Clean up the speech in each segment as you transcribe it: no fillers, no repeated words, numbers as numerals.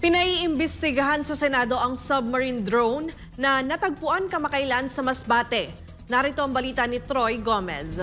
Pinaiimbestigahan sa Senado ang submarine drone na natagpuan kamakailan sa Masbate. Narito ang balita ni Troy Gomez.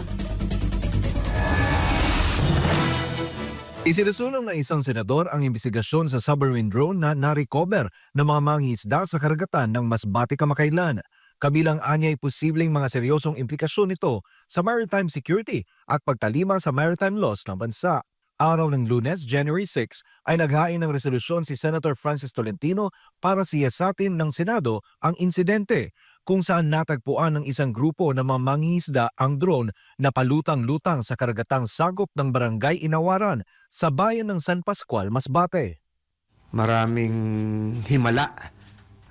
Isinusulong ng isang senador ang imbestigasyon sa submarine drone na na-recover ng mga mangingisda sa karagatan ng Masbate kamakailan. Kabilang anyay posibleng mga seryosong implikasyon nito sa maritime security at pagtalima sa maritime laws ng bansa. Araw ng Lunes, January 6, ay naghain ng resolusyon si Senator Francis Tolentino para siyasatin ng Senado ang insidente kung saan natagpuan ng isang grupo ng mga mangingisda ang drone na palutang-lutang sa karagatang sakop ng Barangay Inawaran sa bayan ng San Pascual, Masbate. Maraming himala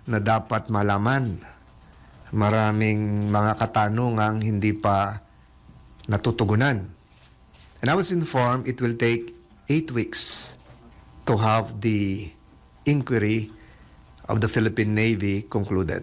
na dapat malaman. Maraming mga katanungang hindi pa natutugunan. And I was informed it will take 8 weeks to have the inquiry of the Philippine Navy concluded.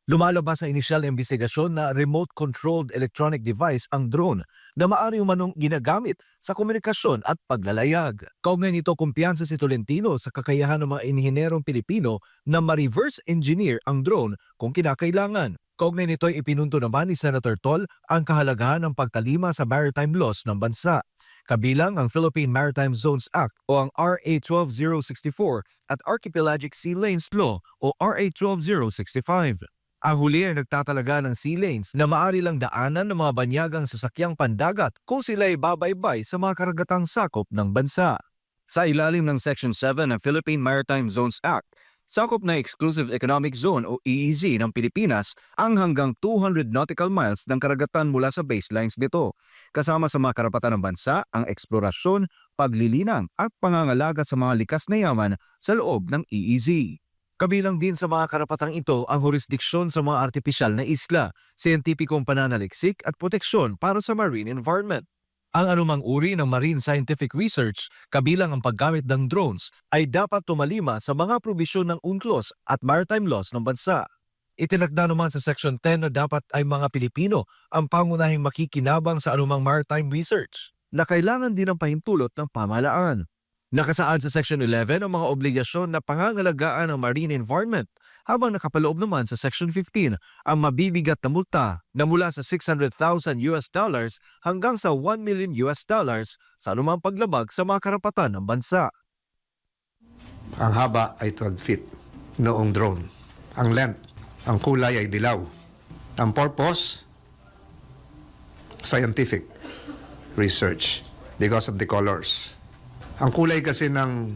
Lumalabas sa inisyal na imbestigasyon na remote-controlled electronic device ang drone na maaari umanong ginagamit sa komunikasyon at paglalayag. Kaugnay nito, kumpiyansa si Tolentino sa kakayahan ng mga inhinyerong Pilipino na ma-reverse engineer ang drone kung kinakailangan. Kaugnay nito ay ipinunto naman ni Senator Tol ang kahalagahan ng pagtalima sa maritime laws ng bansa. Kabilang ang Philippine Maritime Zones Act o ang RA 12064 at Archipelagic Sea Lanes Law o RA 12065. Ang huli ay nagtatalaga ng sea lanes na maaari lang daanan ng mga banyagang sasakyang pandagat kung sila ay babaybay sa mga karagatang sakop ng bansa. Sa ilalim ng Section 7 ng Philippine Maritime Zones Act, sakop na Exclusive Economic Zone o EEZ ng Pilipinas ang hanggang 200 nautical miles ng karagatan mula sa baselines nito. Kasama sa mga karapatan ng bansa ang eksplorasyon, paglilinang at pangangalaga sa mga likas na yaman sa loob ng EEZ. Kabilang din sa mga karapatang ito ang jurisdiksyon sa mga artipisyal na isla, siyentipikong pananaliksik at proteksyon para sa marine environment. Ang anumang uri ng marine scientific research, kabilang ang paggamit ng drones, ay dapat tumalima sa mga probisyon ng UNCLOS at maritime laws ng bansa. Itinakda naman sa Section 10 na dapat ay mga Pilipino ang pangunahing makikinabang sa anumang maritime research na kailangan din ng pahintulot ng pamahalaan. Nakasaad sa Section 11 ang mga obligasyon na pangangalagaan ng marine environment, habang nakapaloob naman sa Section 15 ang mabibigat na multa na mula sa $600,000 hanggang sa $1 million sa anumang paglabag sa mga karapatan ng bansa. Ang haba ay 12 feet noong drone. Ang length, ang kulay ay dilaw. Ang purpose, scientific research because of the colors. Ang kulay kasi ng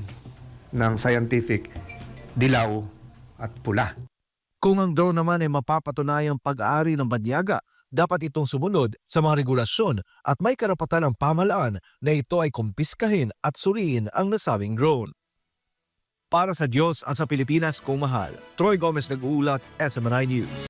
scientific, dilaw at pula. Kung ang drone naman ay mapapatunayang pag-aari ng banyaga, dapat itong sumunod sa mga regulasyon at may karapatan ng pamahalaan na ito ay kumpiskahin at suriin ang nasabing drone. Para sa Diyos at sa Pilipinas kung mahal, Troy Gomez nag-uulat, SMNI News.